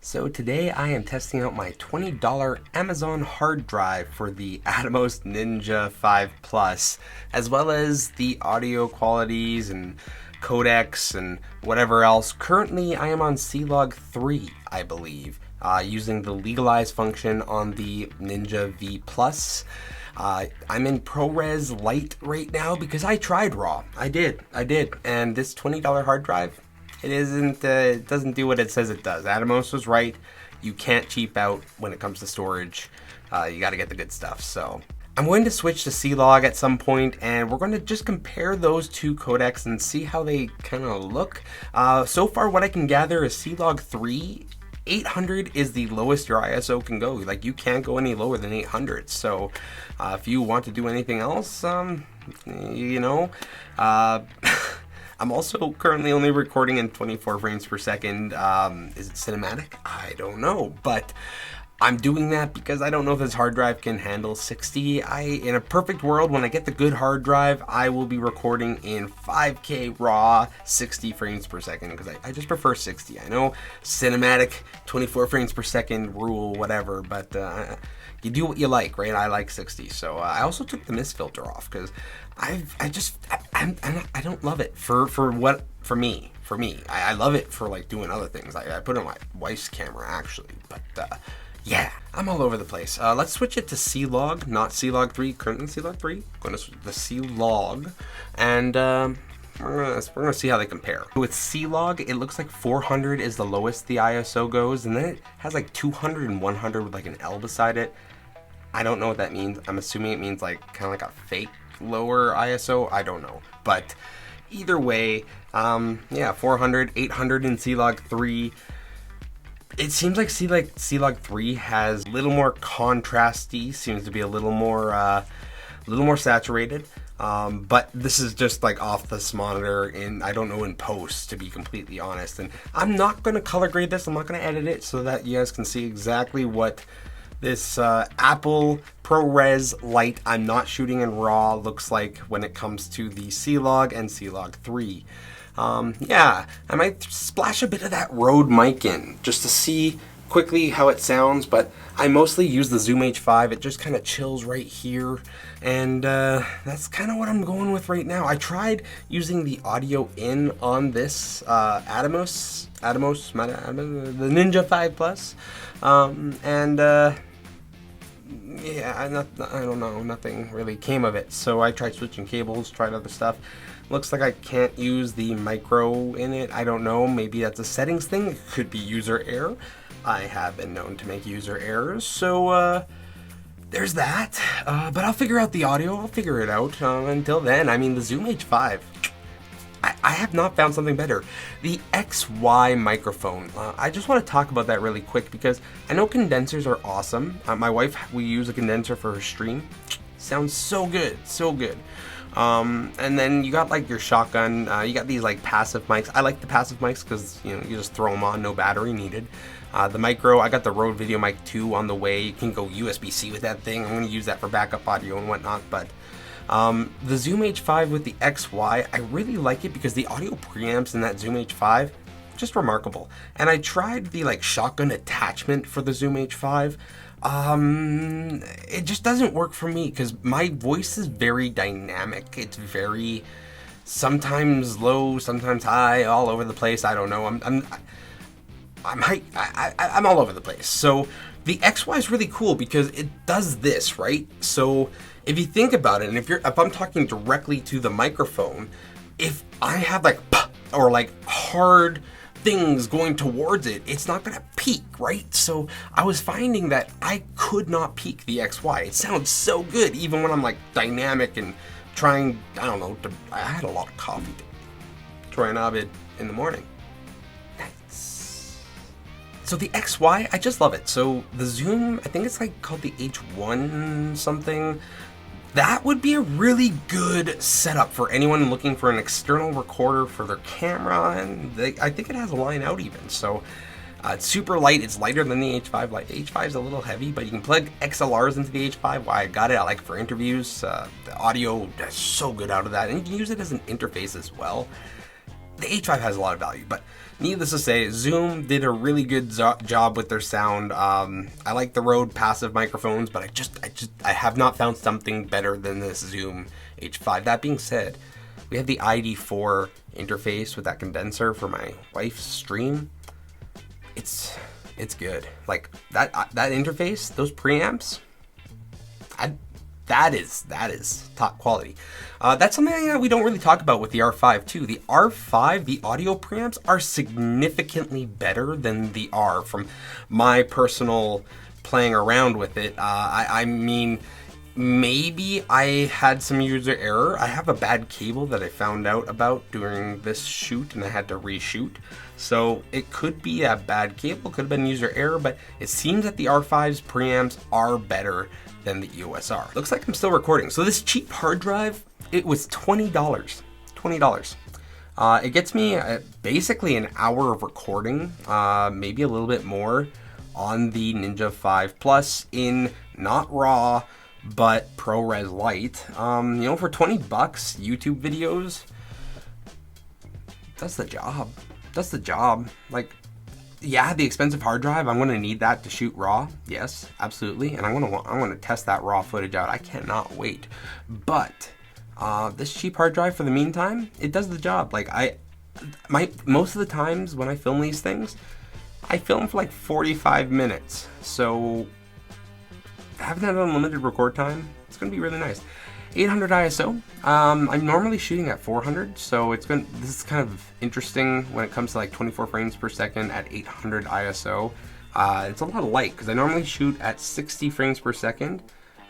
So today I am testing out my $20 Amazon hard drive for the Atomos Ninja 5 Plus, as well as the audio qualities and codecs and whatever else. Currently I am on CLOG3, I believe, using the legalize function on the Ninja V Plus. I'm in ProRes Lite right now because I tried RAW. I did. And this $20 hard drive, it doesn't do what it says it does. Atomos was right. You can't cheap out when it comes to storage. You got to get the good stuff. So I'm going to switch to CLOG at some point, and we're going to just compare those two codecs and see how they kind of look. So far, what I can gather is CLOG3. 800 is the lowest your ISO can go. Like, you can't go any lower than 800. So if you want to do anything else, I'm also currently only recording in 24 frames per second. Is it cinematic? I don't know, but I'm doing that because I don't know if this hard drive can handle 60. In a perfect world, when I get the good hard drive, I will be recording in 5K RAW, 60 frames per second, because I just prefer 60. I know cinematic, 24 frames per second rule, whatever, but you do what you like, right? I like 60. So I also took the mist filter off because I don't love it for me. I love it for like doing other things. I put it on my wife's camera actually, but yeah, I'm all over the place. Let's switch it to CLOG, not CLOG3. Currently CLOG3. Going to switch to CLOG, and we're gonna see how they compare. With CLOG, it looks like 400 is the lowest the ISO goes, and then it has like 200 and 100 with like an L beside it. I don't know what that means. I'm assuming it means like kind of like a fake lower ISO. I don't know, but either way, yeah, 400, 800 in CLOG3. It seems like CLOG3 has a little more contrasty, seems to be a little more saturated. But this is just like off this monitor I don't know in post, to be completely honest. And I'm not going to color grade this. I'm not going to edit it so that you guys can see exactly what this Apple ProRes Lite, I'm not shooting in RAW, looks like when it comes to the CLOG and CLOG3. Yeah, I might splash a bit of that Rode mic in just to see quickly how it sounds, but I mostly use the Zoom H5. It just kind of chills right here, and that's kind of what I'm going with right now. I tried using the audio in on this Atomos, the Ninja 5 Plus, yeah, I don't know, nothing really came of it. So I tried switching cables, tried other stuff. Looks like I can't use the micro in it. I don't know, maybe that's a settings thing. It could be user error. I have been known to make user errors, so there's that. But I'll figure out the audio. I'll figure it out. Until then, I mean, the Zoom H5, I have not found something better. The XY microphone, I just want to talk about that really quick because I know condensers are awesome. My wife, we use a condenser for her stream. Sounds so good, so good. And then you got like your shotgun, you got these like passive mics. I like the passive mics because, you know, you just throw them on, no battery needed. The micro, I got the Rode Video Mic 2 on the way. You can go USB-C with that thing. I'm going to use that for backup audio and whatnot, but the Zoom H5 with the XY, I really like it because the audio preamps in that Zoom H5, just remarkable. And I tried the like shotgun attachment for the Zoom H5. It just doesn't work for me because my voice is very dynamic. It's very sometimes low, sometimes high, all over the place. I don't know. I'm all over the place. So the XY is really cool because it does this, right? So if you think about it, and if I'm talking directly to the microphone, if I have like or like hard things going towards it, it's not gonna peak, right? So I was finding that I could not peak the XY. It sounds so good even when I'm like dynamic and trying, I don't know, I had a lot of coffee to try an Abid in the morning. So the XY, I just love it. So the Zoom, I think it's like called the H1 something. That would be a really good setup for anyone looking for an external recorder for their camera, and I think it has a line out even. So it's super light. It's lighter than the H5. Like the H5 is a little heavy, but you can plug XLRs into the H5. Why I got it, I like for interviews. The audio is so good out of that, and you can use it as an interface as well. the H5 has a lot of value, but needless to say, Zoom did a really good job with their sound. I like the Rode passive microphones, but I have not found something better than this Zoom H5. That being said, we have the ID4 interface with that condenser for my wife's stream. It's good. Like that interface, those preamps, that is top quality. That's something that we don't really talk about with the R5 too. The R5, the audio preamps are significantly better than the R from my personal playing around with it. I mean, maybe I had some user error. I have a bad cable that I found out about during this shoot and I had to reshoot. So it could be a bad cable, could have been user error, but it seems that the R5's preamps are better than the EOS R. Looks like I'm still recording. So this cheap hard drive, it was $20. $20. It gets me basically an hour of recording, maybe a little bit more on the Ninja 5 Plus in not RAW, but ProRes Lite. You know, for 20 bucks, YouTube videos, that's the job. That's the job. Like, yeah, the expensive hard drive, I'm gonna need that to shoot RAW. Yes, absolutely. And I'm gonna test that RAW footage out. I cannot wait. But this cheap hard drive, for the meantime, it does the job. Like, most of the times when I film these things, I film for like 45 minutes. So having that unlimited record time, it's gonna be really nice. 800 ISO. I'm normally shooting at 400, so this is kind of interesting when it comes to like 24 frames per second at 800 ISO. It's a lot of light because I normally shoot at 60 frames per second,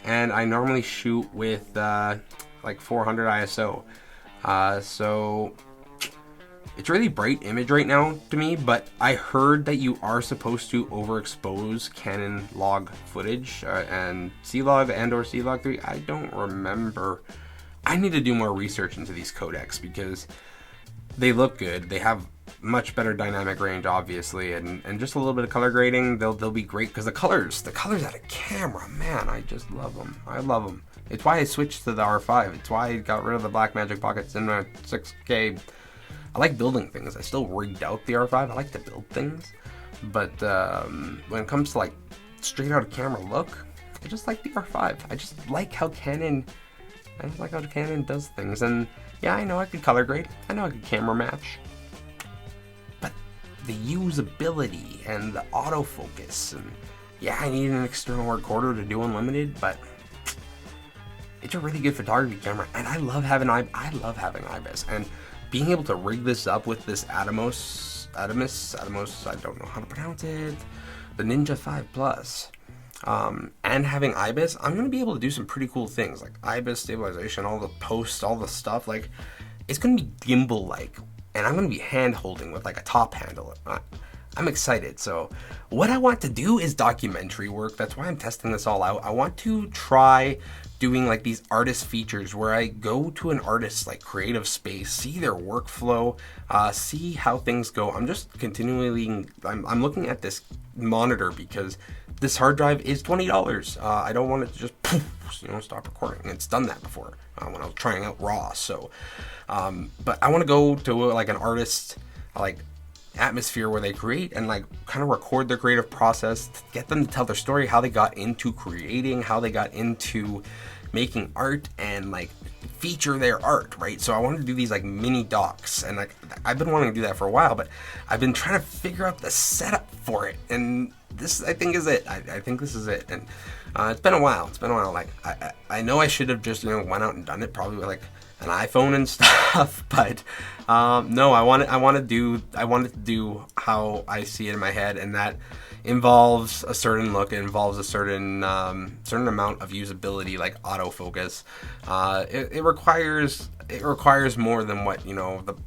and I normally shoot with like 400 ISO. So it's really bright image right now to me, but I heard that you are supposed to overexpose Canon log footage and CLOG and or CLOG3. I don't remember. I need to do more research into these codecs because they look good. They have much better dynamic range, obviously, and just a little bit of color grading. They'll be great because the colors out of camera, man, I just love them. I love them. It's why I switched to the R5. It's why I got rid of the Blackmagic Pocket Cinema 6K. I like building things. I still rigged out the R5. I like to build things. But when it comes to like straight out of camera look, I just like the R5. I just like how Canon does things. And yeah, I know I could color grade. I know I could camera match. But the usability and the autofocus, and yeah, I need an external recorder to do unlimited, but it's a really good photography camera. And I love having IBIS. And being able to rig this up with this Atomos, I don't know how to pronounce it, the Ninja 5 Plus, and having IBIS, I'm going to be able to do some pretty cool things, like IBIS stabilization, all the posts, all the stuff. Like, it's going to be gimbal-like, and I'm going to be hand-holding with like a top handle. I'm excited. So what I want to do is documentary work. That's why I'm testing this all out. I want to try doing like these artist features where I go to an artist's like creative space, see their workflow, see how things go. I'm just continually, I'm looking at this monitor because this hard drive is $20. I don't want it to just poof, stop recording. It's done that before when I was trying out RAW. So, but I want to go to like an artist like atmosphere where they create and like kind of record their creative process, get them to tell their story, how they got into creating, how they got into making art, and like feature their art, right? So I wanted to do these like mini docs, and like I've been wanting to do that for a while, but I've been trying to figure out the setup for it, and this I think is it. I think this is it. And it's been a while. Like I know I should have just went out and done it probably with like an iPhone and stuff, but no, I wanted to do how I see it in my head, and that involves a certain look. It involves a certain amount of usability, like autofocus. It requires more than what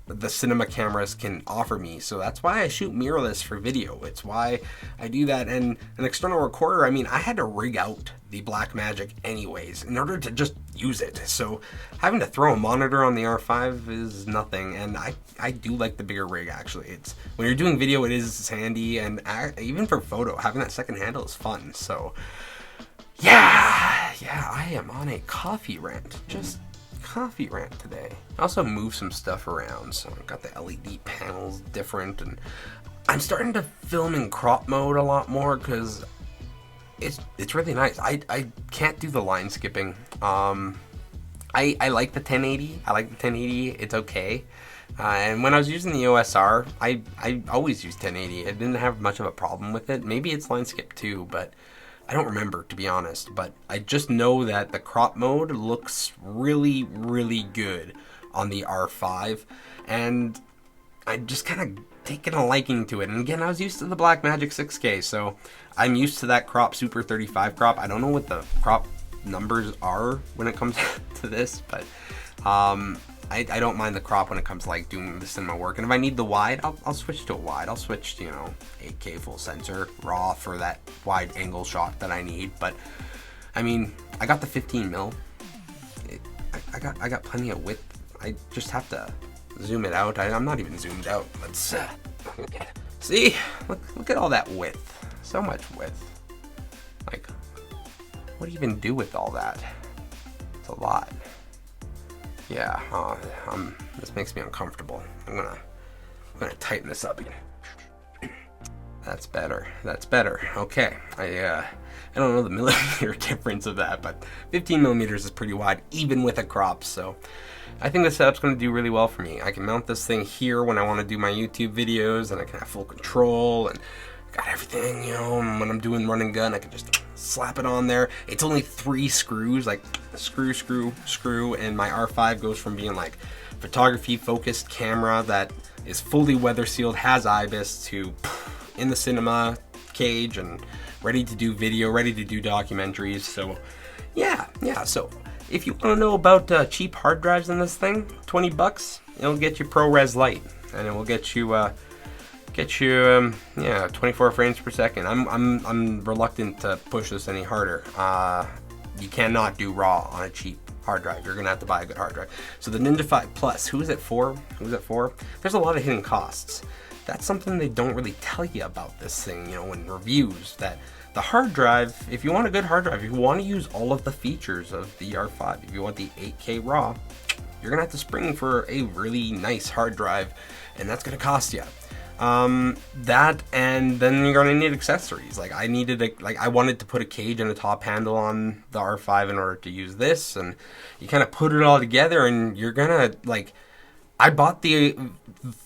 the cinema cameras can offer me. So that's why I shoot mirrorless for video. It's why I do that. And an external recorder, I mean, I had to rig out the Blackmagic anyways in order to just use it. So having to throw a monitor on the R5 is nothing. And I do like the bigger rig, actually. It's when you're doing video, it is handy, and even for photo, having that second handle is fun. So yeah, I am on a coffee rant. Just coffee rant today. I also moved some stuff around, so I got the LED panels different, and I'm starting to film in crop mode a lot more because it's really nice. I can't do the line skipping. I like the 1080. I like the 1080. It's okay. And when I was using the EOS R, I always used 1080. I didn't have much of a problem with it. Maybe it's line skip too, but I don't remember, to be honest. But I just know that the crop mode looks really, really good on the R5, and I just kind of taken a liking to it. And again, I was used to the Blackmagic 6K, so I'm used to that crop, Super 35 crop. I don't know what the crop numbers are when it comes to this, but I don't mind the crop when it comes to like doing the cinema work. And if I need the wide, I'll switch to a wide. I'll switch to, 8K full sensor raw for that wide angle shot that I need. But I mean, I got the 15 mil. I got plenty of width. I just have to zoom it out. I'm not even zoomed out. Let's see. Look at all that width. So much width. Like, what do you even do with all that? It's a lot. Yeah, this makes me uncomfortable. I'm gonna tighten this up again. That's better. That's better. Okay. I don't know the millimeter difference of that, but 15 millimeters is pretty wide, even with a crop. So I think the setup's going to do really well for me. I can mount this thing here when I want to do my YouTube videos, and I can have full control, and got everything, and when I'm doing run and gun, I can just slap it on there. It's only 3 screws, like screw, and my R5 goes from being like photography focused camera that is fully weather sealed, has IBIS, to in the cinema cage and ready to do video, ready to do documentaries. So yeah, so if you want to know about cheap hard drives in this thing, $20, it'll get you ProRes Lite, and it will get you 24 frames per second. I'm reluctant to push this any harder. You cannot do RAW on a cheap hard drive. You're gonna have to buy a good hard drive. So the Ninja 5 Plus, who is it for? There's a lot of hidden costs. That's something they don't really tell you about this thing, in reviews, that the hard drive, if you want a good hard drive, if you want to use all of the features of the R5, if you want the 8K RAW, you're gonna have to spring for a really nice hard drive, and that's gonna cost you. That, and then you're gonna need accessories. Like I wanted to put a cage and a top handle on the R5 in order to use this, and you kind of put it all together, and you're gonna I bought the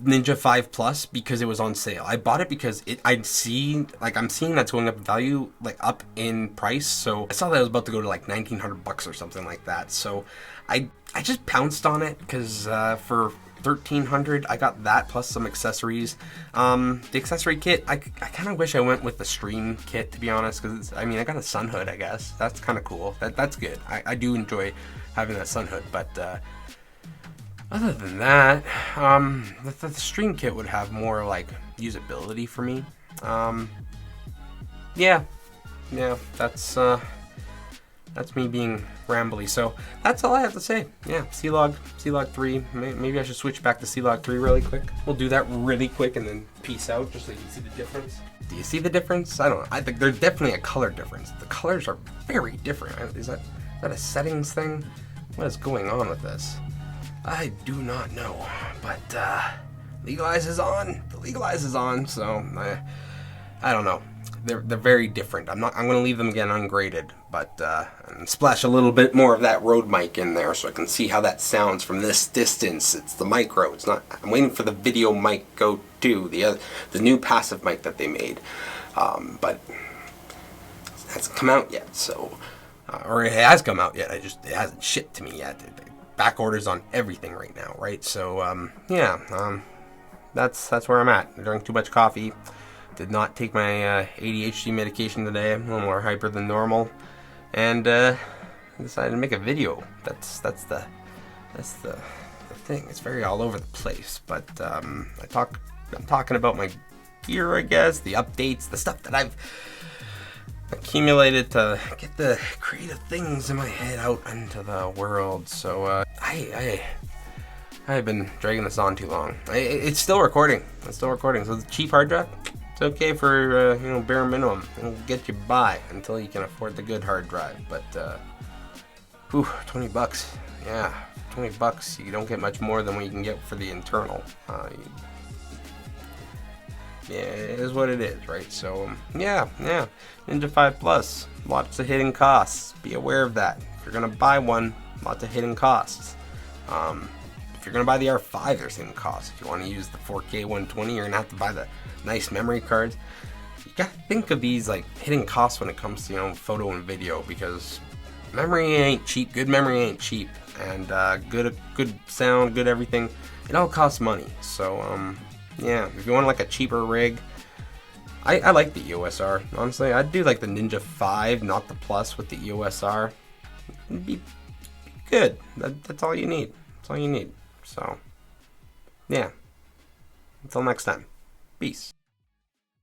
Ninja 5 Plus because it was on sale. I bought it because I'm seeing that's going up in value, up in price. So I saw that it was about to go to $1,900 or something like that. So I just pounced on it because for $1,300 I got that plus some accessories. The accessory kit, I kind of wish I went with the stream kit, to be honest, because I got a sun hood. I guess that's kind of cool. That's good. I do enjoy having that sun hood, but other than that, the stream kit would have more usability for me. Yeah, that's me being rambly. So that's all I have to say. Yeah, CLOG3. Maybe I should switch back to CLOG3 really quick. We'll do that really quick and then peace out, just so you can see the difference. Do you see the difference? I don't know. I think there's definitely a color difference. The colors are very different. Is that a settings thing? What is going on with this? I do not know, but Legalize is on. The Legalize is on, so I don't know. They're very different. I'm gonna leave them again ungraded, but and splash a little bit more of that Rode mic in there so I can see how that sounds from this distance. It's the micro. It's not. I'm waiting for the video mic Go 2, the new passive mic that they made, but it hasn't come out yet. So, or it has come out yet. It hasn't shipped to me yet. Back orders on everything right now, right? So that's where I'm at. I drank too much coffee. Did not take my ADHD medication today. I'm a little more hyper than normal, and I decided to make a video. That's the thing. It's very all over the place, but I'm talking about my gear, I guess, the updates, the stuff that I've accumulated to get the creative things in my head out into the world. So I've been dragging this on too long. It's still recording. So the cheap hard drive, it's okay for bare minimum. It'll get you by until you can afford the good hard drive. But $20, yeah, $20, you don't get much more than what you can get for the internal. Yeah, it is what it is, right? So, yeah. Ninja 5 Plus, lots of hidden costs. Be aware of that. If you're going to buy one, lots of hidden costs. If you're going to buy the R5, there's hidden costs. If you want to use the 4K 120, you're going to have to buy the nice memory cards. You got to think of these like hidden costs when it comes to, photo and video, because memory ain't cheap. Good memory ain't cheap. And good sound, good everything. It all costs money. So, yeah, if you want like a cheaper rig, I like the EOS R. Honestly, I'd do like the Ninja 5, not the Plus, with the EOS R. It'd be good. That's all you need. That's all you need. So, yeah. Until next time. Peace.